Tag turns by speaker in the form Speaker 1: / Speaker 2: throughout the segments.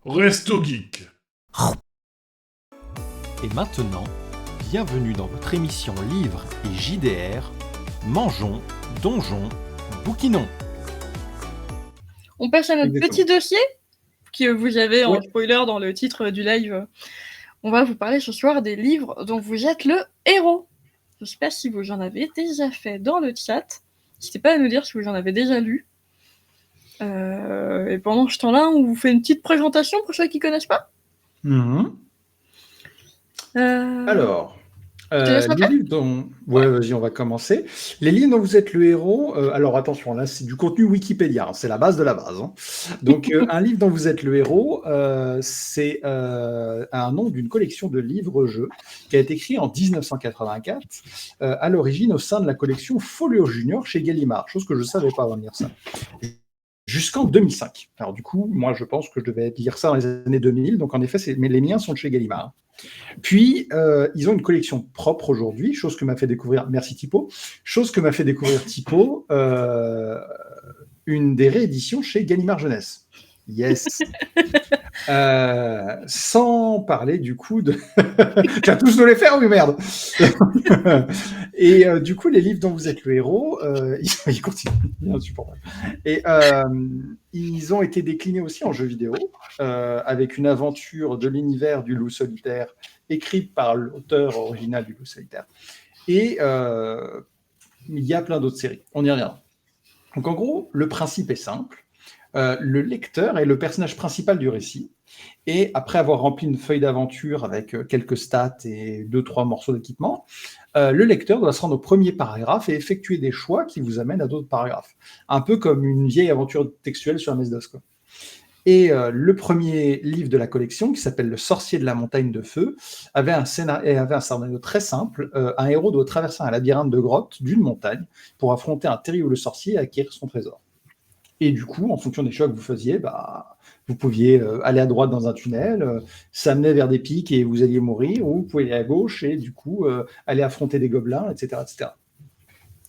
Speaker 1: Resto Geek.
Speaker 2: Et maintenant, bienvenue dans votre émission Livres et JDR. Mangeons, donjons, bouquinons.
Speaker 3: On passe à notre petit dossier que vous avez en
Speaker 4: Ouais.
Speaker 3: spoiler dans le titre du live. On va vous parler ce soir des livres dont vous êtes le héros. Je ne sais pas si vous en avez déjà fait dans le chat. N'hésitez pas à nous dire si vous en avez déjà lu. Et pendant ce temps-là, on vous fait une petite présentation pour ceux qui ne connaissent pas.
Speaker 4: Alors,
Speaker 3: te laisse
Speaker 4: les livres dont... Ouais, vas-y, on va commencer. Les livres dont vous êtes le héros, alors attention, là, c'est du contenu Wikipédia, hein, c'est la base de la base. Hein. Donc, un livre dont vous êtes le héros, c'est un nom d'une collection de livres-jeux qui a été écrit en 1984, à l'origine au sein de la collection Folio Junior chez Gallimard, chose que je ne savais pas avant de lire ça. Jusqu'en 2005. Alors du coup, moi, je pense que je devais lire ça dans les années 2000, donc en effet, mais les miens sont de chez Gallimard. Puis, ils ont une collection propre aujourd'hui, chose que m'a fait découvrir, merci Tipo, chose que m'a fait découvrir Tipo, une des rééditions chez Gallimard Jeunesse. Yes. Sans parler du coup de... Tu vas tous nous les faire, oui merde. Et du coup, les livres dont vous êtes le héros, ils continuent, insupportable. Et ils ont été déclinés aussi en jeux vidéo, avec une aventure de l'univers du loup solitaire, écrite par l'auteur original du loup solitaire. Et il y a plein d'autres séries, on y reviendra. Donc en gros, le principe est simple. Le lecteur est le personnage principal du récit, et après avoir rempli une feuille d'aventure avec quelques stats et 2-3 morceaux d'équipement, le lecteur doit se rendre au premier paragraphe et effectuer des choix qui vous amènent à d'autres paragraphes. Un peu comme une vieille aventure textuelle sur MS-DOS, quoi. Et le premier livre de la collection, qui s'appelle Le sorcier de la montagne de feu, avait un scénario très simple. Un héros doit traverser un labyrinthe de grottes d'une montagne pour affronter un terrible sorcier et acquérir son trésor. Et du coup, en fonction des choix que vous faisiez, vous pouviez aller à droite dans un tunnel, s'amener vers des pics et vous alliez mourir, ou vous pouvez aller à gauche et du coup aller affronter des gobelins, etc. etc.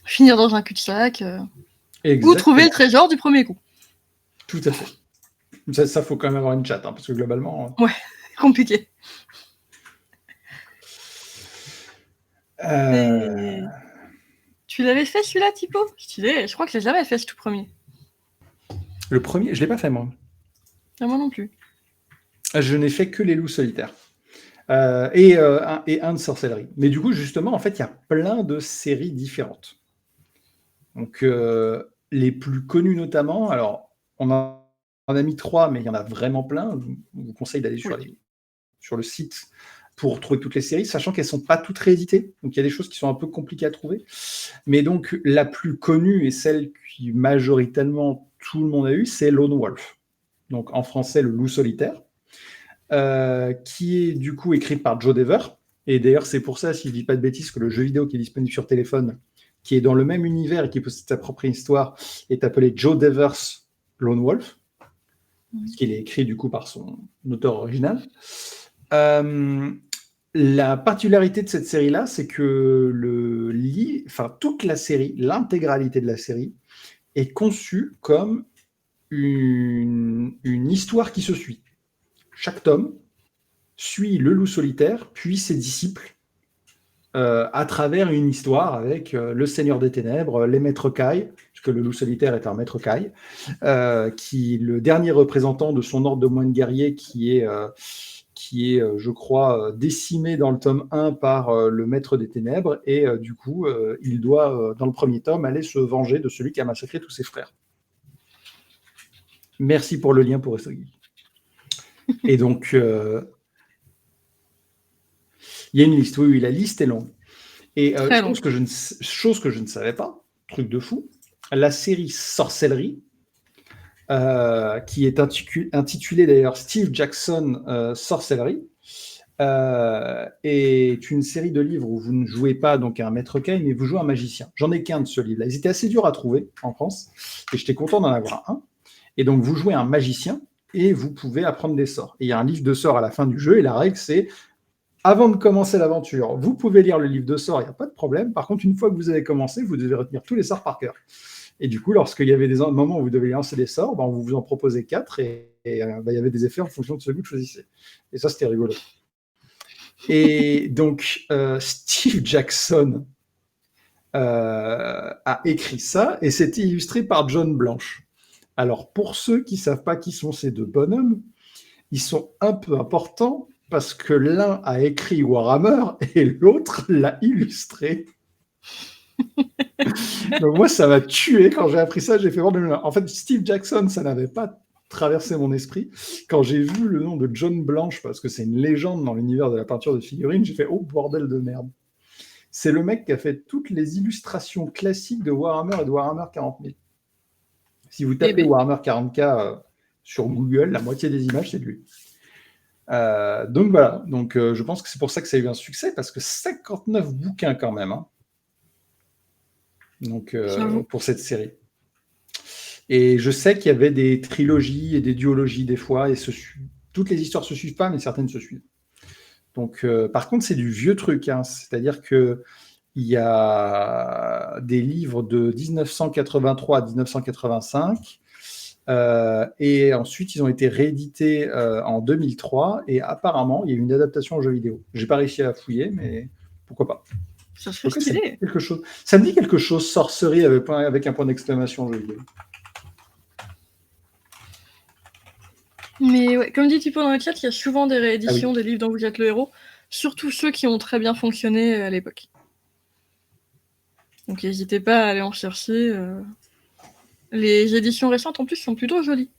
Speaker 3: Finir dans un cul-de-sac.
Speaker 4: Exactement.
Speaker 3: Ou trouver le trésor du premier coup.
Speaker 4: Tout à fait. Ça faut quand même avoir une chatte, hein, parce que globalement...
Speaker 3: Ouais, compliqué. Tu l'avais fait celui-là, Tipo ? Stylé, je crois que je l'ai jamais fait ce tout premier.
Speaker 4: Le premier, je ne l'ai pas fait moi.
Speaker 3: Ah, moi non plus.
Speaker 4: Je n'ai fait que les loups solitaires. Et un de sorcellerie. Mais du coup, justement, en fait, il y a plein de séries différentes. Donc, les plus connues notamment, alors, on en a mis 3, mais il y en a vraiment plein. Je vous conseille d'aller sur le site pour trouver toutes les séries, sachant qu'elles ne sont pas toutes rééditées. Donc, il y a des choses qui sont un peu compliquées à trouver. Mais donc, la plus connue et celle qui majoritairement tout le monde a eu, c'est Lone Wolf. Donc, en français, le loup solitaire. Qui est du coup écrit par Joe Dever. Et d'ailleurs, c'est pour ça, si je ne dis pas de bêtises, que le jeu vidéo qui est disponible sur téléphone, qui est dans le même univers et qui possède sa propre histoire, est appelé Joe Dever's Lone Wolf, parce qu'il est écrit du coup par son auteur original. La particularité de cette série-là, c'est que toute la série, l'intégralité de la série, est conçue comme une histoire qui se suit. Chaque tome suit le loup solitaire, puis ses disciples, à travers une histoire avec le Seigneur des Ténèbres, les Maîtres Cailles, puisque le loup solitaire est un Maître Caille, qui le dernier représentant de son ordre de moines guerriers, qui est je crois, décimé dans le tome 1 par le Maître des Ténèbres, et du coup, il doit, dans le premier tome, aller se venger de celui qui a massacré tous ses frères. Merci pour le lien pour Restogi. Et donc, il y a une liste, oui, la liste est longue. Et chose que je ne savais pas, truc de fou, la série Sorcellerie, qui est intitulée d'ailleurs Steve Jackson Sorcellerie, est une série de livres où vous ne jouez pas donc un maître caille, mais vous jouez un magicien. J'en ai qu'un de ce livre-là. Ils étaient assez durs à trouver en France, et j'étais content d'en avoir un. Et donc, vous jouez un magicien, et vous pouvez apprendre des sorts. Et il y a un livre de sorts à la fin du jeu, et la règle, c'est, avant de commencer l'aventure, vous pouvez lire le livre de sorts, il n'y a pas de problème. Par contre, une fois que vous avez commencé, vous devez retenir tous les sorts par cœur. Et du coup, lorsqu'il y avait des moments où vous deviez lancer des sorts, on vous en proposait 4 et il y avait des effets en fonction de celui que vous choisissez. Et ça, c'était rigolo. Et donc, Steve Jackson a écrit ça et c'était illustré par John Blanche. Alors, pour ceux qui ne savent pas qui sont ces deux bonhommes, ils sont un peu importants parce que l'un a écrit Warhammer et l'autre l'a illustré. Donc moi, ça m'a tué quand j'ai appris ça. J'ai fait en fait, Steve Jackson, ça n'avait pas traversé mon esprit. Quand j'ai vu le nom de John Blanche, parce que c'est une légende dans l'univers de la peinture de figurines, j'ai fait oh bordel de merde. C'est le mec qui a fait toutes les illustrations classiques de Warhammer et de Warhammer 40 000. Si vous tapez Warhammer 40K sur Google, la moitié des images, c'est de lui. Donc voilà, je pense que c'est pour ça que ça a eu un succès, parce que 59 bouquins quand même, hein. Donc, pour cette série. Et je sais qu'il y avait des trilogies et des duologies des fois, et toutes les histoires se suivent pas, mais certaines se suivent. Donc, par contre, c'est du vieux truc, hein. C'est-à-dire que il y a des livres de 1983 à 1985, et ensuite ils ont été réédités en 2003, et apparemment il y a eu une adaptation en jeu vidéo. J'ai pas réussi à fouiller, mais pourquoi pas.
Speaker 3: Ça serait stylé.
Speaker 4: Quelque chose. Ça me dit quelque chose, sorcerie avec un point d'exclamation en jeu vidéo.
Speaker 3: Mais ouais, comme dit Tipo dans le chat, il y a souvent des rééditions des livres dont vous êtes le héros, surtout ceux qui ont très bien fonctionné à l'époque. Donc n'hésitez pas à aller en chercher. Les éditions récentes en plus sont plutôt jolies.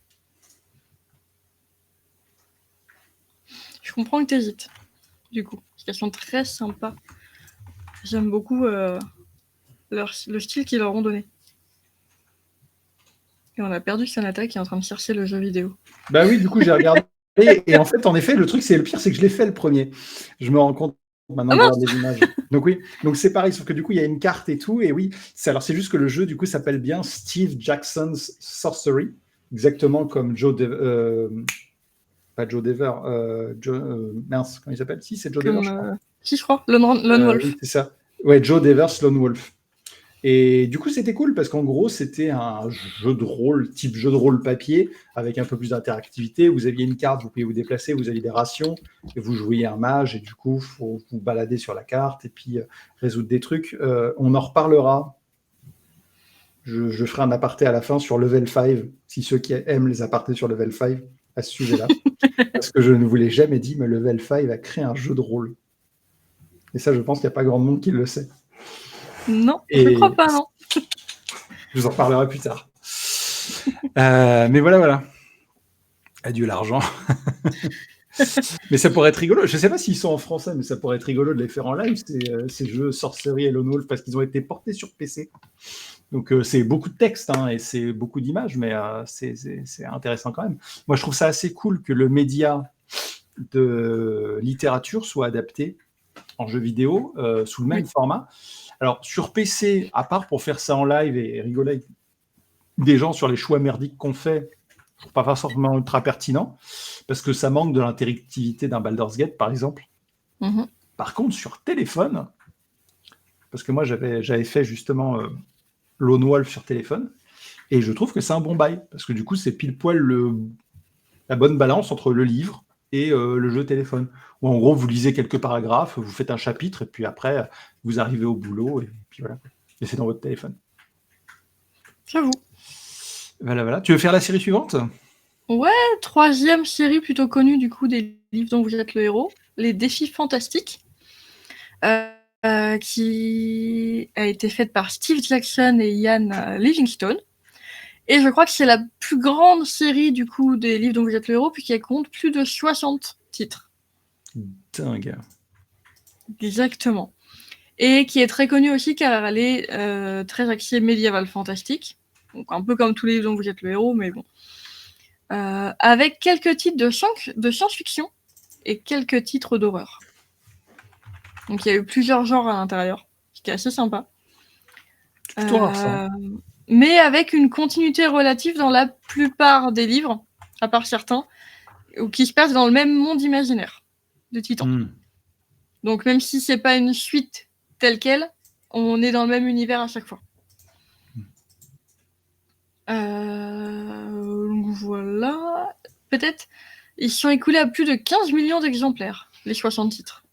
Speaker 3: Je comprends que t'hésites, du coup, parce qu'elles sont très sympas. J'aime beaucoup le style qu'ils leur ont donné. Et on a perdu Sanata qui est en train de chercher le jeu vidéo.
Speaker 4: Bah oui, du coup j'ai regardé. Et en fait, en effet, le truc, c'est le pire, c'est que je l'ai fait le premier. Je me rends compte maintenant de voir des images. Donc oui, donc c'est pareil, sauf que du coup il y a une carte et tout, et oui, c'est juste que le jeu du coup s'appelle bien Steve Jackson's Sorcery, exactement comme pas Joe Dever, mince, comment il s'appelle? Si, c'est Joe Dever, je crois.
Speaker 3: Si, je crois, Lone Wolf.
Speaker 4: Oui, c'est ça. Ouais, Joe Dever's Lone Wolf. Et du coup, c'était cool parce qu'en gros, c'était un jeu de rôle, type jeu de rôle papier, avec un peu plus d'interactivité. Vous aviez une carte, vous pouviez vous déplacer, vous aviez des rations, et vous jouiez un mage, et du coup, il faut vous balader sur la carte et puis résoudre des trucs. On en reparlera. Je ferai un aparté à la fin sur Level 5, si ceux qui aiment les apartés sur Level 5 à ce sujet-là. Parce que je ne vous l'ai jamais dit, mais Level 5 a créé un jeu de rôle. Et ça, je pense qu'il n'y a pas grand monde qui le sait.
Speaker 3: Non, je ne crois pas, non.
Speaker 4: Je vous en reparlerai plus tard. Mais voilà. Adieu l'argent. Mais ça pourrait être rigolo. Je ne sais pas s'ils sont en français, mais ça pourrait être rigolo de les faire en live, ces jeux Sorcery et Lone Wolf, parce qu'ils ont été portés sur PC. Donc c'est beaucoup de texte hein, et c'est beaucoup d'images, mais c'est intéressant quand même. Moi, je trouve ça assez cool que le média de littérature soit adapté en jeu vidéo sous le même format. Alors, sur PC, à part pour faire ça en live et rigoler avec des gens sur les choix merdiques qu'on fait, je trouve pas forcément ultra pertinent, parce que ça manque de l'interactivité d'un Baldur's Gate, par exemple.
Speaker 3: Mm-hmm.
Speaker 4: Par contre, sur téléphone, parce que moi, j'avais fait justement Lone Wolf sur téléphone, et je trouve que c'est un bon bail, parce que du coup, c'est pile poil la bonne balance entre le livre et le jeu téléphone. Où en gros, vous lisez quelques paragraphes, vous faites un chapitre, et puis après, vous arrivez au boulot, et puis voilà. Et c'est dans votre téléphone.
Speaker 3: J'avoue.
Speaker 4: Voilà. Tu veux faire la série suivante ?
Speaker 3: Ouais, 3e série plutôt connue du coup des livres dont vous êtes le héros, Les Défis Fantastiques, qui a été faite par Steve Jackson et Ian Livingstone. Et je crois que c'est la plus grande série du coup des livres dont vous êtes le héros, puisqu'elle compte plus de 60 titres.
Speaker 4: Dingue.
Speaker 3: Exactement. Et qui est très connue aussi car elle est très axée médiéval fantastique. Donc un peu comme tous les livres dont vous êtes le héros, mais bon. Avec quelques titres de science-fiction et quelques titres d'horreur. Donc il y a eu plusieurs genres à l'intérieur, ce qui est assez sympa.
Speaker 4: C'est plutôt rare ça.
Speaker 3: Mais avec une continuité relative dans la plupart des livres, à part certains, qui se passent dans le même monde imaginaire de Titans. Donc même si c'est pas une suite telle quelle, on est dans le même univers à chaque fois. Donc voilà. Peut-être. Ils se sont écoulés à plus de 15 millions d'exemplaires, les 60 titres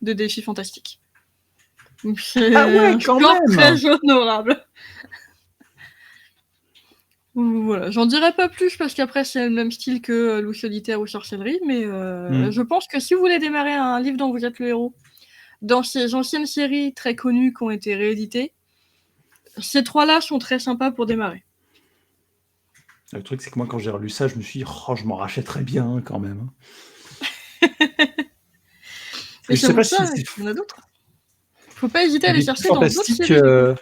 Speaker 3: de Défis Fantastiques. Donc c'est
Speaker 4: Ah ouais,
Speaker 3: un
Speaker 4: quand
Speaker 3: score
Speaker 4: même!
Speaker 3: très honorable. Voilà, j'en dirai pas plus parce qu'après c'est le même style que Loup solitaire ou Sorcellerie, mais je pense que si vous voulez démarrer un livre dont vous êtes le héros, dans ces anciennes séries très connues qui ont été rééditées, ces trois-là sont très sympas pour démarrer.
Speaker 4: Le truc, c'est que moi, quand j'ai relu ça, je me suis dit, oh, je m'en rachèterais bien quand même.
Speaker 3: Et
Speaker 4: Je
Speaker 3: c'est
Speaker 4: sais
Speaker 3: pour
Speaker 4: pas
Speaker 3: ça
Speaker 4: si
Speaker 3: qu'il y en a d'autres. Faut pas hésiter à les
Speaker 4: Défis
Speaker 3: chercher dans d'autres
Speaker 4: Fantastiques,
Speaker 3: séries.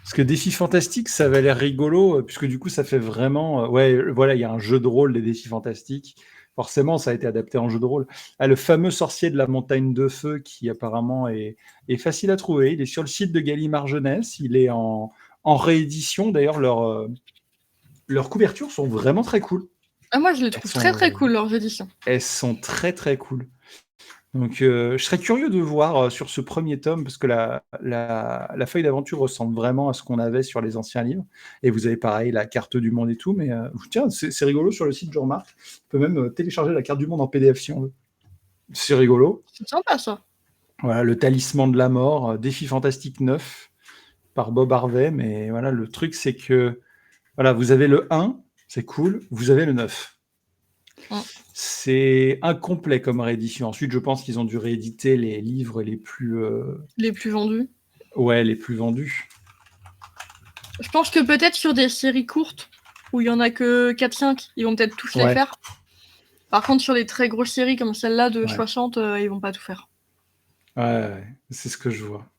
Speaker 4: parce que Défis Fantastiques, ça avait l'air rigolo, puisque du coup, ça fait vraiment. Ouais, voilà, il y a un jeu de rôle des Défis Fantastiques. Forcément, ça a été adapté en jeu de rôle. Ah, le fameux sorcier de la montagne de feu, qui apparemment est facile à trouver. Il est sur le site de Gallimard Jeunesse. Il est en réédition. D'ailleurs, leurs couvertures sont vraiment très cool.
Speaker 3: Ah, moi je les
Speaker 4: Elles
Speaker 3: trouve
Speaker 4: sont,
Speaker 3: très très cool leurs éditions.
Speaker 4: elles sont très très cool. Donc, je serais curieux de voir sur ce premier tome, parce que la feuille d'aventure ressemble vraiment à ce qu'on avait sur les anciens livres. Et vous avez pareil, la carte du monde et tout. Mais tiens, c'est rigolo sur le site, je remarque. On peut même télécharger la carte du monde en PDF si on veut. C'est rigolo.
Speaker 3: C'est sympa ça.
Speaker 4: Voilà, le talisman de la mort, Défi Fantastique 9 par Bob Harvey. Mais voilà, le truc, c'est que voilà, vous avez le 1, c'est cool. Vous avez le 9. C'est incomplet comme réédition. Ensuite, je pense qu'ils ont dû rééditer les livres les plus
Speaker 3: vendus.
Speaker 4: Ouais, les plus vendus.
Speaker 3: Je pense que peut-être sur des séries courtes, où il y en a que 4-5, ils vont peut-être tous les faire. Par contre, sur les très grosses séries comme celle-là de 60, ils vont pas tout faire.
Speaker 4: Ouais, c'est ce que je vois.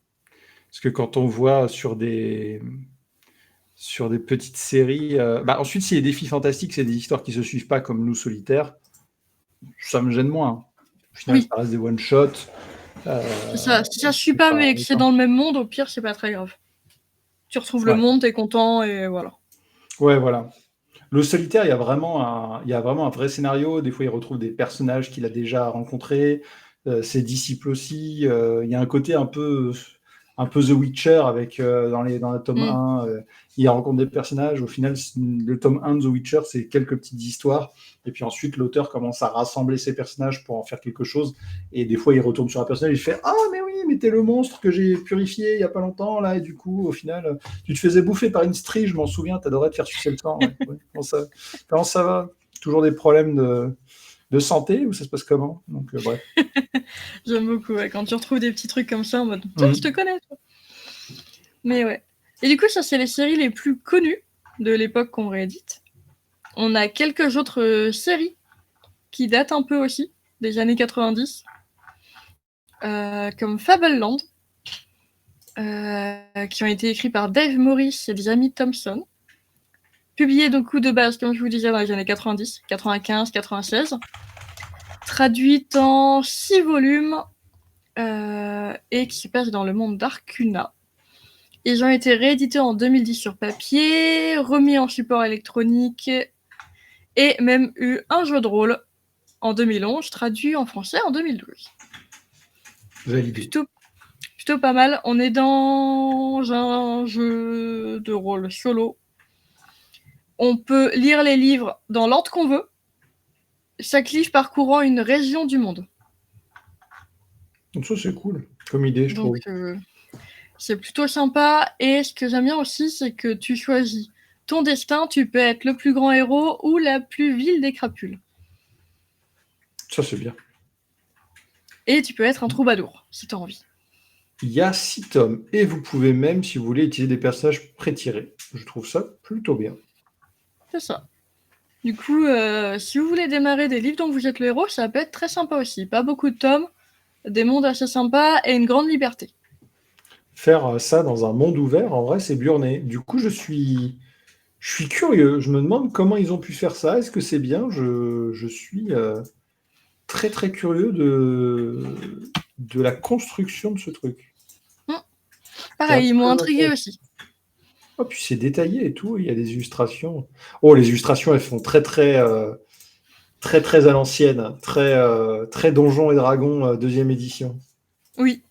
Speaker 4: Parce que quand on voit sur des petites séries... ensuite, si les Défis Fantastiques, c'est des histoires qui se suivent pas comme Loup solitaire, ça me gêne moins. Au final, ça reste des one-shots.
Speaker 3: Si ça suit pas, mais que c'est dans le même monde, au pire, c'est pas très grave. Tu retrouves le monde, t'es content, et voilà.
Speaker 4: Ouais, voilà. Le solitaire, il y a vraiment un vrai scénario. Des fois, il retrouve des personnages qu'il a déjà rencontrés, ses disciples aussi. Il y a un côté un peu The Witcher avec dans la tome 1. Il rencontre des personnages. Au final, le tome 1 de The Witcher, c'est quelques petites histoires. Et puis ensuite, l'auteur commence à rassembler ses personnages pour en faire quelque chose. Et des fois, il retourne sur un personnage et il fait « Ah, mais oui, mais t'es le monstre que j'ai purifié il n'y a pas longtemps, là. Et du coup, au final, tu te faisais bouffer par une strie, je m'en souviens, t'adorais te faire sucer le sang. Ouais. Comment ça va? Toujours des problèmes de santé ou ça se passe comment? Donc, bref.
Speaker 3: J'aime beaucoup, quand tu retrouves des petits trucs comme ça en mode « Tiens, je te connais, toi !» Mais ouais. Et du coup, ça, c'est les séries les plus connues de l'époque qu'on réédite. On a quelques autres séries qui datent un peu aussi, des années 90, comme Fableland, qui ont été écrits par Dave Morris et Jamie Thompson, publiés donc de base, comme je vous disais, dans les années 90, 95, 96, traduite en 6 volumes, et qui se passe dans le monde d'Arcuna. Ils ont été réédités en 2010 sur papier, remis en support électronique, et même eu un jeu de rôle en 2011, traduit en français en 2012. Plutôt pas mal. On est dans un jeu de rôle solo. On peut lire les livres dans l'ordre qu'on veut, chaque livre parcourant une région du monde.
Speaker 4: Donc ça, c'est cool comme idée, je trouve.
Speaker 3: C'est plutôt sympa. Et ce que j'aime bien aussi, c'est que tu choisis ton destin. Tu peux être le plus grand héros ou la plus vile des crapules.
Speaker 4: Ça, c'est bien.
Speaker 3: Et tu peux être un troubadour, si tu as envie.
Speaker 4: Il y a 6 tomes. Et vous pouvez même, si vous voulez, utiliser des personnages pré-tirés. Je trouve ça plutôt bien.
Speaker 3: C'est ça. Du coup, si vous voulez démarrer des livres dont vous êtes le héros, ça peut être très sympa aussi. Pas beaucoup de tomes, des mondes assez sympas et une grande liberté.
Speaker 4: Faire ça dans un monde ouvert, en vrai, c'est burné. Du coup, je suis curieux. Je me demande comment ils ont pu faire ça. Est-ce que c'est bien? Je suis très, très curieux de la construction de ce truc.
Speaker 3: Pareil, ils m'ont intrigué aussi.
Speaker 4: Oh, puis c'est détaillé et tout. Il y a des illustrations. Oh, les illustrations, elles font très, très, très, très à l'ancienne. Très, très Donjons et Dragons, 2e édition.
Speaker 3: Oui.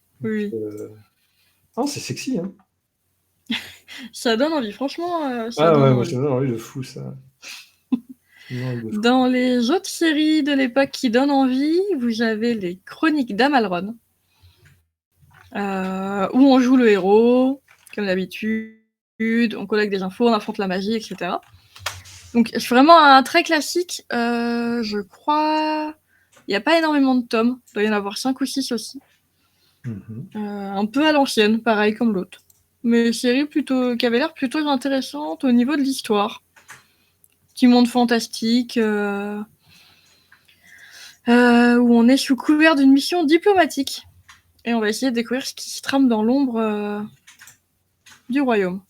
Speaker 4: Oh, c'est sexy, hein.
Speaker 3: Ça donne envie, franchement, ça
Speaker 4: Ah
Speaker 3: donne
Speaker 4: ouais, moi
Speaker 3: envie.
Speaker 4: j'ai envie de fou ça. J'ai envie de fou.
Speaker 3: Dans les autres séries de l'époque qui donnent envie, vous avez les Chroniques d'Amalron, où on joue le héros, comme d'habitude, on collecte des infos, on affronte la magie, etc. Donc c'est vraiment un très classique, je crois... Il n'y a pas énormément de tomes, il doit y en avoir 5 ou 6 aussi. Un peu à l'ancienne, pareil comme l'autre. Mais série plutôt qui avait l'air plutôt intéressante au niveau de l'histoire. Petit monde fantastique, où on est sous couvert d'une mission diplomatique. Et on va essayer de découvrir ce qui se trame dans l'ombre du royaume.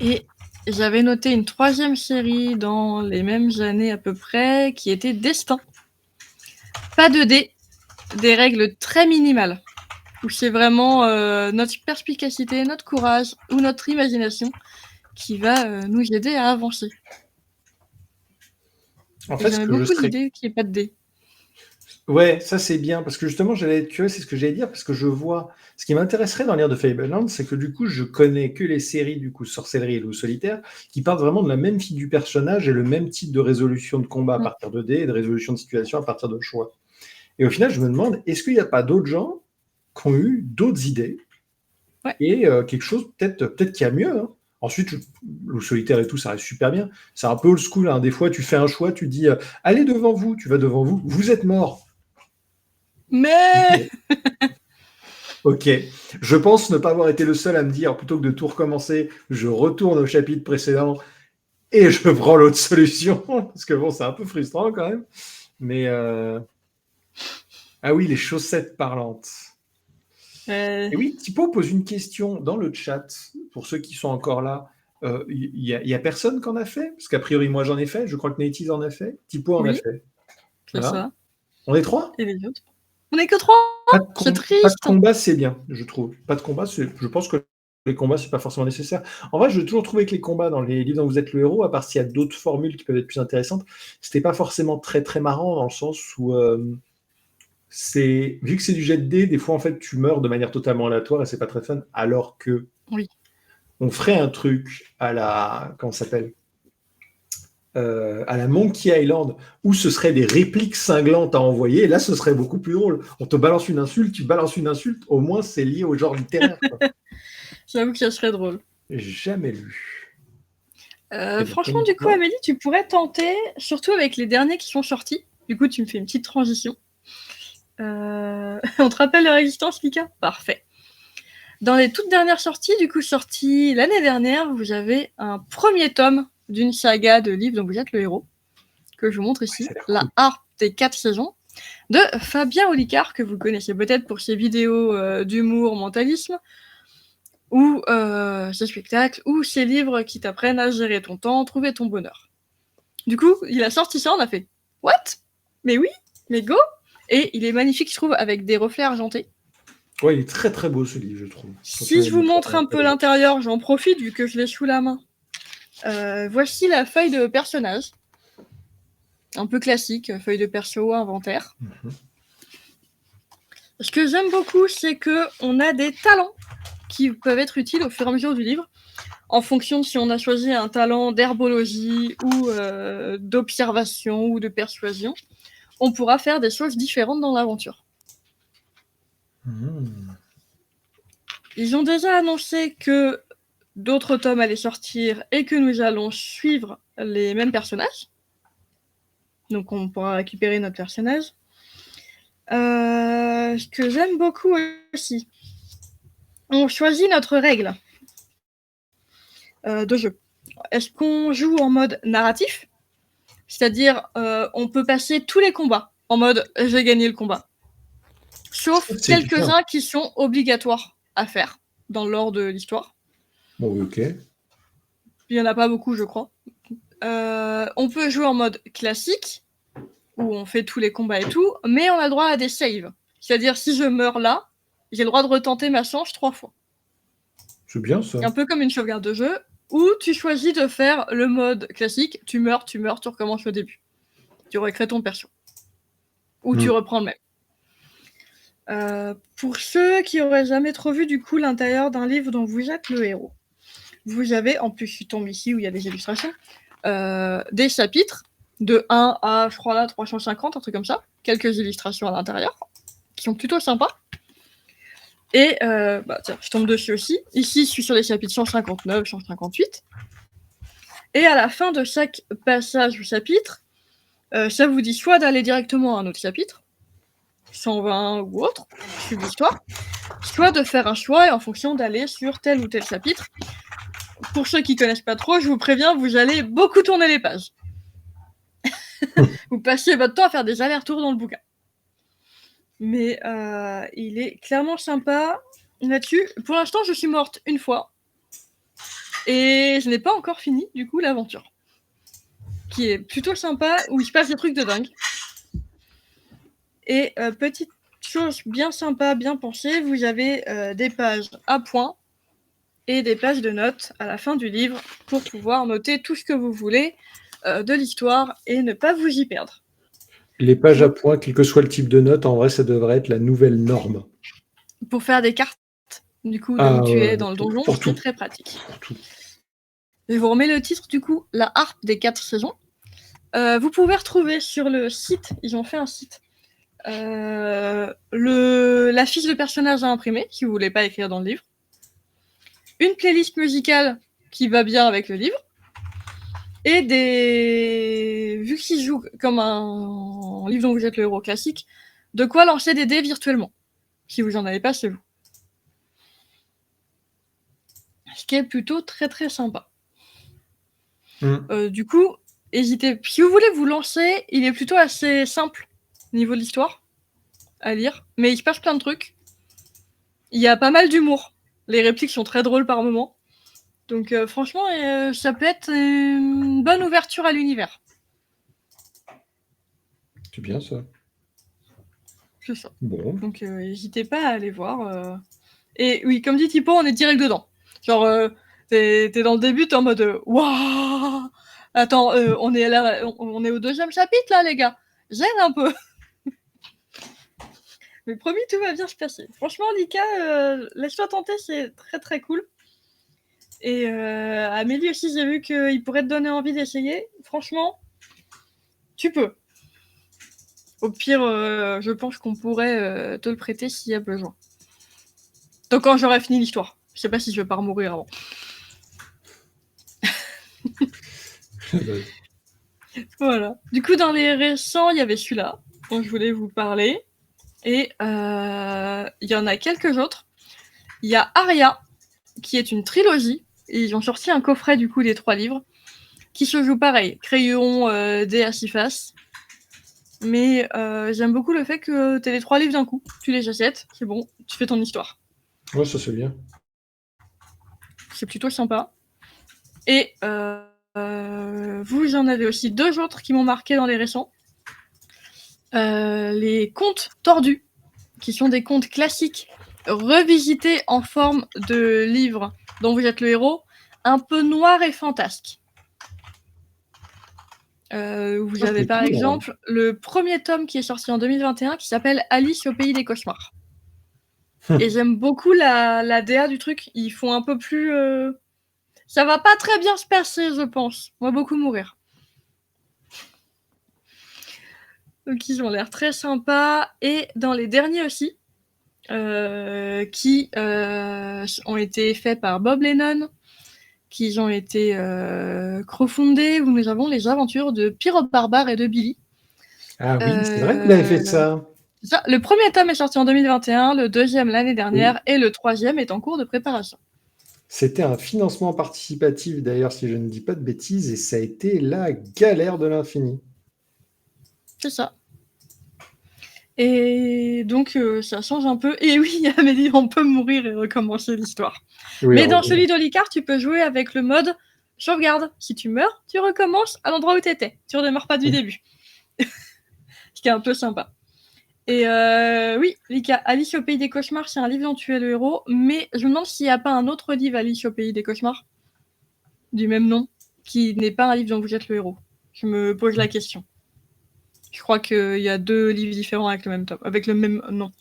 Speaker 3: Et j'avais noté une 3e série dans les mêmes années à peu près, qui était Destin. Pas de dés, des règles très minimales, où c'est vraiment notre perspicacité, notre courage ou notre imagination qui va nous aider à avancer.
Speaker 4: En
Speaker 3: Et
Speaker 4: fait, ce
Speaker 3: j'aimais
Speaker 4: que je
Speaker 3: beaucoup
Speaker 4: serais...
Speaker 3: l'idée qu'il n'y ait pas de dés.
Speaker 4: Ouais, ça c'est bien, parce que justement, j'allais être curieux, c'est ce que j'allais dire, parce que je vois... Ce qui m'intéresserait dans l'ère de Fableland, c'est que du coup, je connais que les séries, du coup, Sorcellerie et Loup Solitaire, qui partent vraiment de la même fille du personnage et le même type de résolution de combat à partir de dés et de résolution de situation à partir de choix. Et au final, je me demande, est-ce qu'il n'y a pas d'autres gens qui ont eu d'autres idées et quelque chose peut-être qu'il y a mieux. Hein. Ensuite, Loup Solitaire et tout, ça reste super bien. C'est un peu old school. Hein. Des fois, tu fais un choix, tu dis allez devant vous, tu vas devant vous, vous êtes mort.
Speaker 3: Mais
Speaker 4: Ok. Je pense ne pas avoir été le seul à me dire, plutôt que de tout recommencer, je retourne au chapitre précédent et je prends l'autre solution. Parce que bon, c'est un peu frustrant quand même. Mais ah oui, les chaussettes parlantes. Et oui, Thibaut pose une question dans le chat, pour ceux qui sont encore là. Il y a personne qui en a fait? Parce qu'a priori, moi j'en ai fait. Je crois que Naties en a fait. Thibaut en a
Speaker 3: oui,
Speaker 4: fait.
Speaker 3: c'est
Speaker 4: Voilà.
Speaker 3: ça.
Speaker 4: On est 3?
Speaker 3: Et les autres? On est que 3. C'est
Speaker 4: Pas de
Speaker 3: triste.
Speaker 4: combat, c'est bien, je trouve. Pas de combat, je pense que les combats, c'est pas forcément nécessaire. En vrai, je toujours trouvé que les combats dans les livres dont vous êtes le héros, à part s'il y a d'autres formules qui peuvent être plus intéressantes, c'était pas forcément très très marrant dans le sens où vu que c'est du jet de dés, des fois en fait tu meurs de manière totalement aléatoire et c'est pas très fun. Alors que on ferait un truc à la comment ça s'appelle à la Monkey Island où ce serait des répliques cinglantes à envoyer. Et là, ce serait beaucoup plus drôle. On te balance une insulte, tu balances une insulte. Au moins, c'est lié au genre littéraire.
Speaker 3: J'avoue que ça serait drôle.
Speaker 4: Jamais lu.
Speaker 3: Franchement, du coup, Amélie, tu pourrais tenter, surtout avec les derniers qui sont sortis. Du coup, tu me fais une petite transition. On te rappelle la résistance, Mika? Parfait. Dans les toutes dernières sorties, du coup, sorties l'année dernière, vous avez un premier tome d'une saga de livres dont vous êtes le héros, que je vous montre ici, La Harpe des 4 saisons, de Fabien Olicard, que vous connaissez peut-être pour ses vidéos d'humour, mentalisme, ou ses spectacles, ou ses livres qui t'apprennent à gérer ton temps, trouver ton bonheur. Du coup, il a sorti ça, on a fait « What? Mais oui, mais go !» Et il est magnifique, je trouve, avec des reflets argentés.
Speaker 4: Ouais, il est très très beau ce livre, je trouve.
Speaker 3: Si je vous montre un peu l'intérieur, j'en profite vu que je l'ai sous la main. Voici la feuille de personnage. Un peu classique, feuille de perso, inventaire. Ce que j'aime beaucoup, c'est qu'on a des talents qui peuvent être utiles au fur et à mesure du livre, en fonction de si on a choisi un talent d'herbologie ou d'observation ou de persuasion. On pourra faire des choses différentes dans l'aventure. Ils ont déjà annoncé que d'autres tomes allaient sortir et que nous allons suivre les mêmes personnages. Donc on pourra récupérer notre personnage. Ce que j'aime beaucoup aussi, on choisit notre règle de jeu. Est-ce qu'on joue en mode narratif? C'est-à-dire, on peut passer tous les combats en mode « j'ai gagné le combat ». Sauf quelques-uns qui sont obligatoires à faire dans l'ordre de l'histoire.
Speaker 4: Bon, ok.
Speaker 3: Il n'y en a pas beaucoup, je crois. On peut jouer en mode classique, où on fait tous les combats et tout, mais on a le droit à des saves. C'est-à-dire, si je meurs là, j'ai le droit de retenter ma chance 3 fois.
Speaker 4: C'est bien ça.
Speaker 3: Un peu comme une sauvegarde de jeu, où tu choisis de faire le mode classique, tu meurs, tu recommences au début. Tu recrées ton perso. Ou tu reprends le même. Pour ceux qui auraient jamais trop vu du coup l'intérieur d'un livre dont vous êtes le héros, vous avez, en plus je tombe ici où il y a des illustrations, des chapitres de 1 à je crois là 350, un truc comme ça, quelques illustrations à l'intérieur qui sont plutôt sympas. Et tiens, je tombe dessus aussi. Ici je suis sur les chapitres 159, 158. Et à la fin de chaque passage ou chapitre, ça vous dit soit d'aller directement à un autre chapitre, 120 ou autre, suivre l'histoire, soit de faire un choix et en fonction d'aller sur tel ou tel chapitre. Pour ceux qui connaissent pas trop, je vous préviens, vous allez beaucoup tourner les pages. Vous passez votre temps à faire des allers-retours dans le bouquin. Mais il est clairement sympa là-dessus. Pour l'instant, je suis morte une fois. Et je n'ai pas encore fini, du coup, l'aventure. Qui est plutôt sympa, où il se passe des trucs de dingue. Et petite chose bien sympa, bien pensée, vous avez des pages à points et des pages de notes à la fin du livre pour pouvoir noter tout ce que vous voulez de l'histoire et ne pas vous y perdre.
Speaker 1: Les pages à points, quel que soit le type de note, en vrai, ça devrait être la nouvelle norme.
Speaker 3: Pour faire des cartes, du coup, de où tu es dans le donjon, c'est très pratique. Je vous remets le titre, du coup, La harpe des 4 saisons. Vous pouvez retrouver sur le site, ils ont fait un site, la fiche de personnage à imprimer, si vous voulez pas écrire dans le livre. Une playlist musicale qui va bien avec le livre. Et vu qu'il joue comme un livre dont vous êtes le héros classique, de quoi lancer des dés virtuellement, si vous en avez pas chez vous. Ce qui est plutôt très très sympa. Du coup, hésitez. Si vous voulez vous lancer, il est plutôt assez simple au niveau de l'histoire à lire, mais il se passe plein de trucs. Il y a pas mal d'humour. Les répliques sont très drôles par moments. Donc franchement, ça peut être une bonne ouverture à l'univers.
Speaker 1: C'est bien ça.
Speaker 3: C'est ça.
Speaker 1: Bon.
Speaker 3: Donc n'hésitez pas à aller voir. Et oui, comme dit Tipo, on est direct dedans. Genre, t'es dans le début, t'es en mode waouh. Attends, on est au 2e chapitre là, les gars. Gêne un peu. Mais promis, tout va bien se passer. Franchement, Lika, laisse-toi tenter, c'est très très cool. Et Amélie aussi, j'ai vu qu'il pourrait te donner envie d'essayer. Franchement, tu peux. Au pire, je pense qu'on pourrait te le prêter s'il y a besoin. Donc quand j'aurai fini l'histoire. Je sais pas si je vais pas mourir avant. Voilà. Du coup, dans les récents, il y avait celui-là dont je voulais vous parler. Et il y en a quelques autres. Il y a Aria, qui est une trilogie. Et ils ont sorti un coffret du coup des 3 livres, qui se joue pareil, crayon, dés à 6 faces. Mais j'aime beaucoup le fait que tu aies les 3 livres d'un coup. Tu les achètes, c'est bon, tu fais ton histoire.
Speaker 1: Ouais, ça c'est bien.
Speaker 3: C'est plutôt sympa. Et vous en avez aussi 2 autres qui m'ont marqué dans les récents. Les contes tordus, qui sont des contes classiques revisités en forme de livre dont vous êtes le héros, un peu noir et fantasque. Vous avez par exemple le premier tome qui est sorti en 2021 qui s'appelle Alice au pays des cauchemars. Et j'aime beaucoup la DA du truc. Ils font un peu plus... Ça va pas très bien se passer, je pense. On va beaucoup mourir. Donc ils ont l'air très sympas. Et dans les derniers aussi, qui ont été faits par Bob Lennon, qui ont été crowdfundés, où nous avons les aventures de Pyro Barbare et de Billy.
Speaker 1: Ah oui, c'est vrai que vous avez fait ça.
Speaker 3: Ça. Le premier tome est sorti en 2021, le 2e l'année dernière, et le 3e est en cours de préparation.
Speaker 1: C'était un financement participatif d'ailleurs, si je ne dis pas de bêtises, et ça a été la galère de l'infini.
Speaker 3: C'est ça. Et donc, ça change un peu. Et oui, Amélie, on peut mourir et recommencer l'histoire. Oui, mais dans celui d'Olicard, tu peux jouer avec le mode sauvegarde. Si tu meurs, tu recommences à l'endroit où tu étais. Tu redémarres pas du début. Ce qui est un peu sympa. Et oui, Lika, Alice au pays des cauchemars, c'est un livre dont tu es le héros. Mais je me demande s'il n'y a pas un autre livre, Alice au pays des cauchemars, du même nom, qui n'est pas un livre dont vous êtes le héros. Je me pose la question. Je crois qu'il y a 2 livres différents avec le même nom.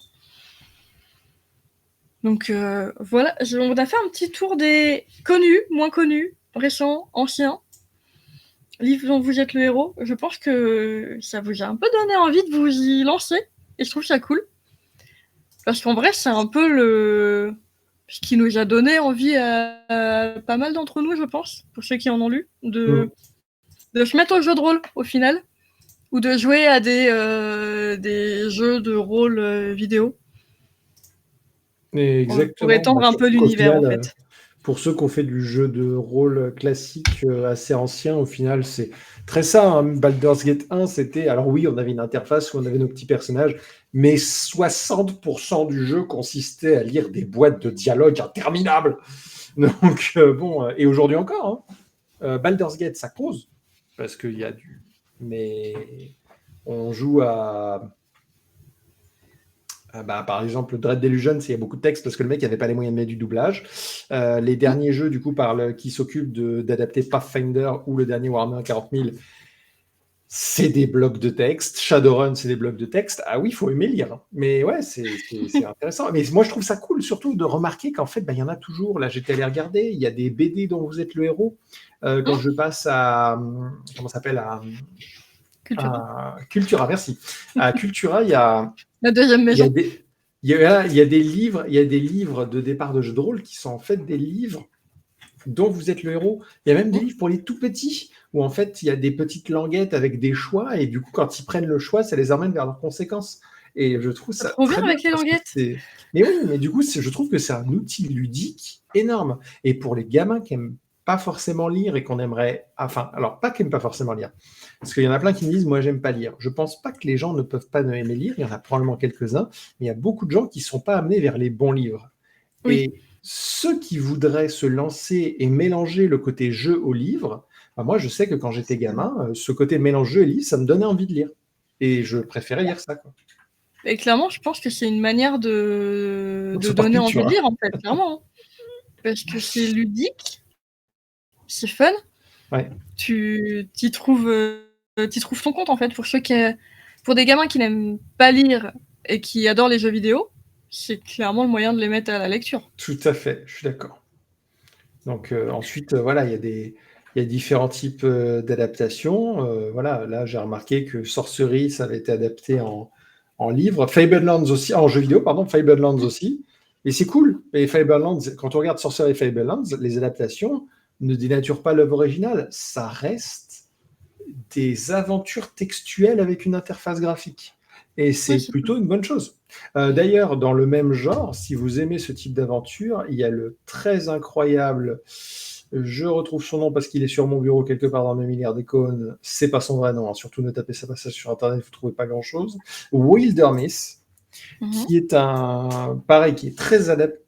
Speaker 3: Donc voilà, on a fait un petit tour des connus, moins connus, récents, anciens, livres dont vous êtes le héros. Je pense que ça vous a un peu donné envie de vous y lancer, et je trouve ça cool. Parce qu'en vrai, c'est un peu ce qui nous a donné envie à pas mal d'entre nous, je pense, pour ceux qui en ont lu, de se mettre au jeu de rôle, au final, ou de jouer à des jeux de rôle vidéo.
Speaker 1: Exactement.
Speaker 3: Pour étendre un peu l'univers, en fait.
Speaker 1: Pour ceux qui ont fait du jeu de rôle classique assez ancien, au final, c'est très ça. Hein. Baldur's Gate 1, c'était... Alors oui, on avait une interface où on avait nos petits personnages, mais 60% du jeu consistait à lire des boîtes de dialogue interminables. Donc, bon, et aujourd'hui encore, hein, Baldur's Gate, ça cause, parce qu'il y a du... Mais on joue à... par exemple, Dread Delusion, il y a beaucoup de texte parce que le mec n'avait pas les moyens de mettre du doublage. Les derniers jeux, du coup, qui s'occupent d'adapter Pathfinder ou le dernier Warhammer 40 000, c'est des blocs de texte. Shadowrun, c'est des blocs de texte. Ah oui, il faut aimer lire. Mais ouais, c'est intéressant. Mais moi, je trouve ça cool, surtout de remarquer qu'en fait, il y en a toujours. Là, j'étais allé regarder. Il y a des BD dont vous êtes le héros. Quand je passe à... Comment ça s'appelle Cultura, merci. À Cultura, il y a...
Speaker 3: La deuxième maison.
Speaker 1: Il y a des livres de départ de jeux de rôle qui sont en fait des livres dont vous êtes le héros. Il y a même des livres pour les tout petits où en fait il y a des petites languettes avec des choix et du coup quand ils prennent le choix, ça les emmène vers leurs conséquences. Et je trouve ça
Speaker 3: trop bien avec les languettes.
Speaker 1: Mais oui, mais du coup je trouve que c'est un outil ludique énorme. Et pour les gamins qui aiment pas forcément lire et qu'on aimerait... Enfin, alors pas qui n'aiment pas forcément lire. Parce qu'il y en a plein qui me disent « moi, j'aime pas lire ». Je pense pas que les gens ne peuvent pas aimer lire. Il y en a probablement quelques-uns. Mais il y a beaucoup de gens qui ne sont pas amenés vers les bons livres. Oui. Et ceux qui voudraient se lancer et mélanger le côté jeu au livre, moi, je sais que quand j'étais gamin, ce côté mélange jeu et livre, ça me donnait envie de lire. Et je préférais lire ça, quoi.
Speaker 3: Et clairement, je pense que c'est une manière de donner envie de lire, en fait, clairement. Parce que c'est ludique. C'est fun.
Speaker 1: Ouais.
Speaker 3: Tu t'y trouves ton compte en fait pour des gamins qui n'aiment pas lire et qui adorent les jeux vidéo, c'est clairement le moyen de les mettre à la lecture.
Speaker 1: Tout à fait, je suis d'accord. Donc ensuite, voilà, il y a différents types d'adaptations. Voilà, là j'ai remarqué que Sorcery, ça avait été adapté en livre, Fablelands aussi, en jeu vidéo, pardon, Fablelands aussi. Et c'est cool. Et Fablelands, quand on regarde Sorcery et Fablelands, les adaptations ne dénaturent pas l'œuvre originale. Ça reste des aventures textuelles avec une interface graphique. Et c'est plutôt une bonne chose. D'ailleurs, dans le même genre, si vous aimez ce type d'aventure, il y a le très incroyable, je retrouve son nom parce qu'il est sur mon bureau quelque part dans mes milliards d'icônes, c'est pas son vrai nom, hein. Surtout ne tapez ça pas sur internet, vous ne trouvez pas grand-chose. Wilderness, qui est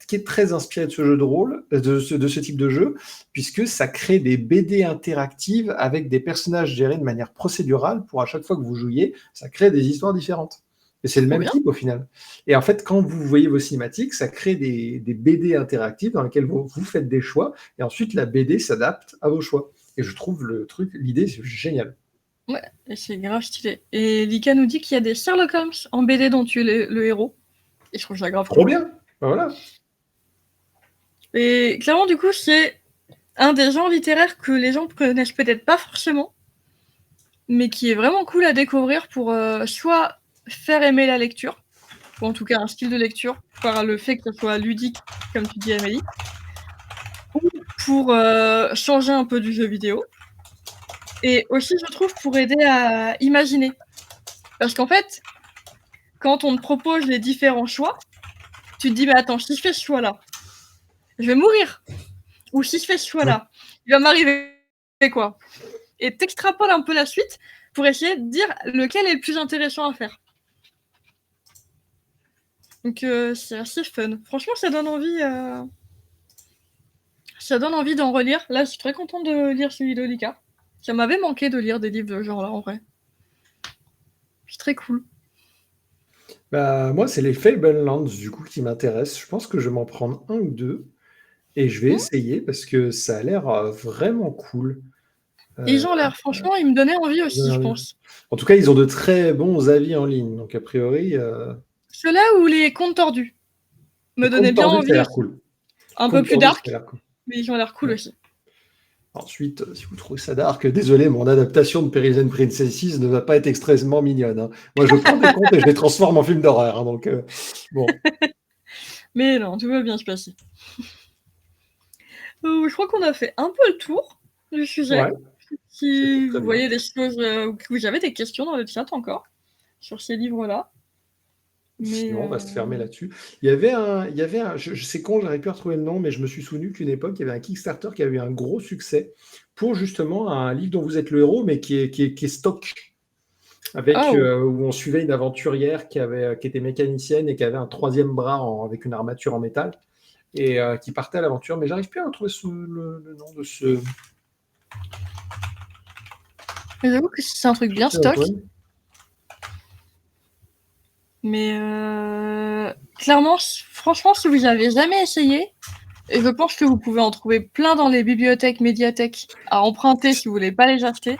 Speaker 1: qui est très inspiré de ce jeu de rôle, de ce type de jeu, puisque ça crée des BD interactives avec des personnages gérés de manière procédurale pour à chaque fois que vous jouiez, ça crée des histoires différentes. Et c'est le même type au final. Et en fait, quand vous voyez vos cinématiques, ça crée des BD interactives dans lesquelles vous faites des choix, et ensuite la BD s'adapte à vos choix. Et je trouve l'idée, c'est génial.
Speaker 3: Ouais, et c'est grave stylé. Et Lika nous dit qu'il y a des Sherlock Holmes en BD dont tu es le héros. Et je trouve ça grave.
Speaker 1: Trop bien. Ben voilà.
Speaker 3: Et clairement, du coup, c'est un des genres littéraires que les gens connaissent peut-être pas forcément, mais qui est vraiment cool à découvrir pour soit faire aimer la lecture, ou en tout cas un style de lecture, par le fait que ce soit ludique, comme tu dis Amélie, ou pour changer un peu du jeu vidéo. Et aussi, je trouve, pour aider à imaginer. Parce qu'en fait, quand on te propose les différents choix, tu te dis, mais attends, si je fais ce choix-là, je vais mourir. Ou si je fais ce choix-là, il va m'arriver quoi. Et t'extrapoles un peu la suite pour essayer de dire lequel est le plus intéressant à faire. Donc c'est assez fun. Franchement, ça donne envie d'en relire. Là, je suis très contente de lire celui de Lika. Ça m'avait manqué de lire des livres de ce genre-là, en vrai. C'est très cool.
Speaker 1: Moi, c'est les Fablelands, du coup, qui m'intéressent. Je pense que je vais m'en prendre un ou deux. Et je vais essayer, parce que ça a l'air vraiment cool.
Speaker 3: Ils ont l'air, franchement, ils me donnaient envie aussi, je pense.
Speaker 1: En tout cas, ils ont de très bons avis en ligne. Donc, a priori...
Speaker 3: Ceux-là ou les contes tordus? me donnaient bien
Speaker 1: Concordia, ça
Speaker 3: envie
Speaker 1: a l'air
Speaker 3: aussi.
Speaker 1: cool.
Speaker 3: Un peu plus
Speaker 1: Concordia,
Speaker 3: dark,
Speaker 1: ça a l'air cool.
Speaker 3: mais ils ont l'air cool
Speaker 1: Ouais.
Speaker 3: aussi.
Speaker 1: Ensuite, si vous trouvez ça dark, désolé, mon adaptation de Parisian Princesses ne va pas être extrêmement mignonne, hein. Moi, je prends des contes et je les transforme en film d'horreur, hein, donc bon.
Speaker 3: Mais non, tout va bien se passer. Je crois qu'on a fait un peu le tour du sujet.
Speaker 1: Ouais,
Speaker 3: Si
Speaker 1: c'était très
Speaker 3: vous
Speaker 1: bien.
Speaker 3: voyez des choses ou que vous avez des questions dans le chat encore sur ces livres-là. Mais
Speaker 1: Sinon, on va se fermer là-dessus. Il y avait un je sais con, j'arrive plus à retrouver le nom, mais je me suis souvenu qu'une époque, il y avait un Kickstarter qui a eu un gros succès pour justement un livre dont vous êtes le héros, mais qui est stock, avec
Speaker 3: Oh,
Speaker 1: où on suivait une aventurière qui était mécanicienne et qui avait un troisième bras avec une armature en métal et qui partait à l'aventure. Mais j'arrive plus à retrouver le nom de ce.
Speaker 3: j'avoue que c'est un truc bien stock.
Speaker 1: Antoine.
Speaker 3: Mais clairement, franchement, si vous avez jamais essayé, et je pense que vous pouvez en trouver plein dans les bibliothèques, médiathèques à emprunter si vous voulez pas les acheter.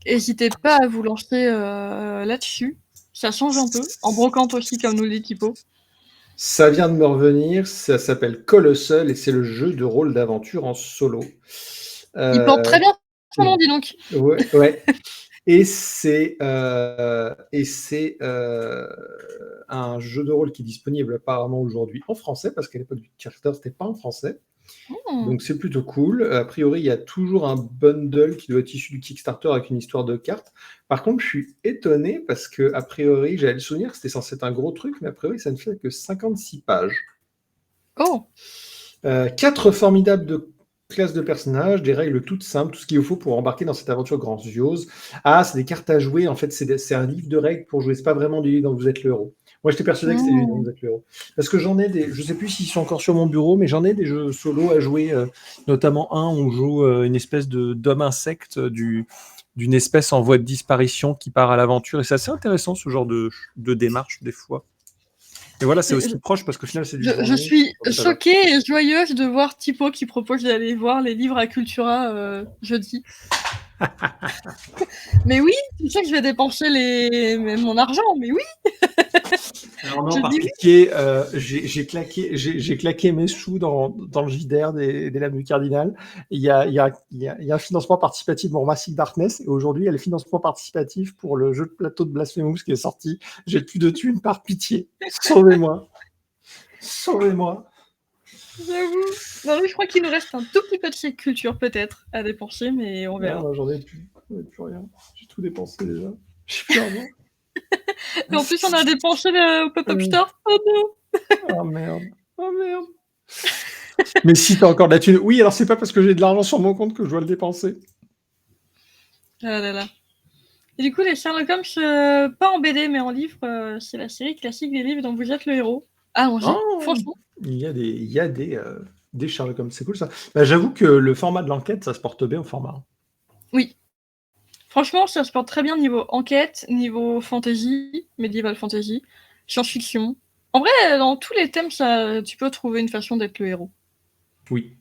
Speaker 3: N'hésitez pas à vous lancer là-dessus. Ça change un peu. En brocante aussi, comme nous dit Tipo.
Speaker 1: Ça vient de me revenir, ça s'appelle Colossal et c'est le jeu de rôle d'aventure en solo.
Speaker 3: Il porte très bien son nom, dis donc.
Speaker 1: Ouais, ouais. Et c'est un jeu de rôle qui est disponible apparemment aujourd'hui en français, parce qu'à l'époque du Kickstarter, c'était pas en français. Donc c'est plutôt cool. A priori, il y a toujours un bundle qui doit être issu du Kickstarter avec une histoire de cartes. Par contre, je suis étonné parce que a priori, j'avais le souvenir que c'était censé être un gros truc, mais a priori, ça ne fait que 56 pages.
Speaker 3: Oh,
Speaker 1: 4 formidables classes de personnages, des règles toutes simples, tout ce qu'il vous faut pour embarquer dans cette aventure grandiose. Ah, c'est des cartes à jouer. En fait, c'est un livre de règles pour jouer. C'est pas vraiment du livre dont vous êtes le héros. Moi, j'étais persuadé que c'était du livre dont vous êtes le héros. Parce que j'en ai des. Je sais plus s'ils sont encore sur mon bureau, mais j'en ai des jeux solo à jouer. Notamment un où on joue une espèce d'homme insecte d'une espèce en voie de disparition qui part à l'aventure. Et c'est assez intéressant ce genre de démarche des fois. Et voilà, c'est aussi proche parce qu'au final, c'est du
Speaker 3: je suis choquée et joyeuse de voir Tipo qui propose d'aller voir les livres à Cultura jeudi. Mais oui, c'est ça que je vais dépenser mon argent, mais oui.
Speaker 1: Alors non, par pitié, j'ai claqué mes sous dans le JDR des Lames du Cardinal. Il y a un financement participatif pour Massive Darkness et aujourd'hui, il y a le financement participatif pour le jeu de plateau de Blasphemous qui est sorti. J'ai plus de thunes, par pitié. Sauvez-moi. Sauvez-moi.
Speaker 3: J'avoue. Non, mais je crois qu'il nous reste un tout petit peu de cette culture peut-être à dépenser, mais on verra.
Speaker 1: Non, j'en ai plus rien. J'ai tout dépensé déjà. J'ai plus rien.
Speaker 3: Et en plus, on a dépensé au pop-up store. Oh non.
Speaker 1: Oh merde. Oh merde. Mais si t'as encore de la thune. Oui, alors c'est pas parce que j'ai de l'argent sur mon compte que je dois le dépenser.
Speaker 3: Ah là là. Et du coup, les Sherlock Holmes, pas en BD mais en livre, c'est la série classique des livres dont vous êtes le héros. Allons-y, franchement.
Speaker 1: Il y a des Sherlock Holmes, c'est cool ça. Bah, j'avoue que le format de l'enquête, ça se porte bien au format.
Speaker 3: Oui. Franchement, ça se porte très bien niveau enquête, niveau fantasy, medieval fantasy, science-fiction. En vrai, dans tous les thèmes, tu peux trouver une façon d'être le héros.
Speaker 1: Oui.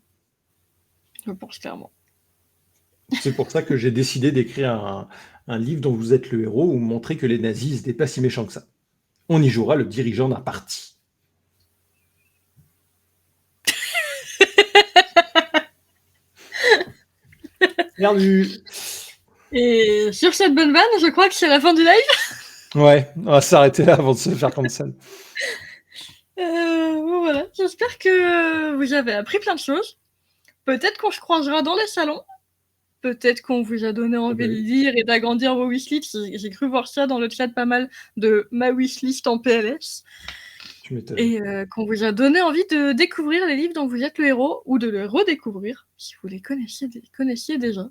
Speaker 3: Je pense clairement.
Speaker 1: C'est pour ça que j'ai décidé d'écrire un livre dont vous êtes le héros ou montrer que les nazis n'étaient pas si méchants que ça. On y jouera le dirigeant d'un parti. Perdu.
Speaker 3: Et sur cette bonne vanne, je crois que c'est la fin du live.
Speaker 1: Ouais, on va s'arrêter là avant de se faire cancel.
Speaker 3: Bon, voilà. J'espère que vous avez appris plein de choses. Peut-être qu'on se croisera dans les salons. Peut-être qu'on vous a donné envie de lire et d'agrandir vos wishlists. J'ai cru voir ça dans le chat pas mal de ma wishlist en PLS. Et qu'on vous a donné envie de découvrir les livres dont vous êtes le héros ou de les redécouvrir si vous les connaissiez déjà.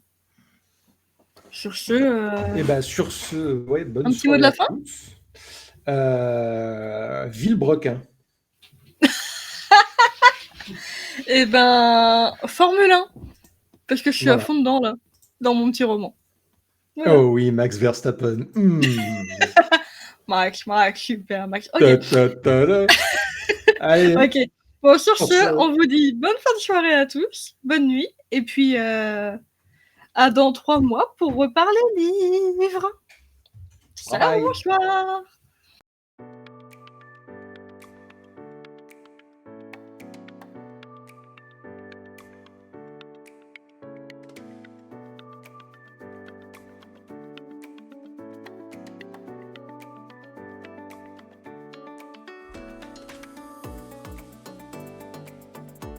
Speaker 3: Sur ce.
Speaker 1: Et bah sur ce, ouais, bonne
Speaker 3: un petit mot de la fin.
Speaker 1: Villebrequin.
Speaker 3: Et ben Formule 1. Parce que je suis à fond dedans là, dans mon petit roman.
Speaker 1: Voilà. Oh oui, Max Verstappen.
Speaker 3: Max, super, Max. Ok.
Speaker 1: Allez.
Speaker 3: Ok. Bon, sur ce, on vous dit bonne fin de soirée à tous, bonne nuit, et puis à dans 3 mois pour reparler livres. Salut, bonsoir.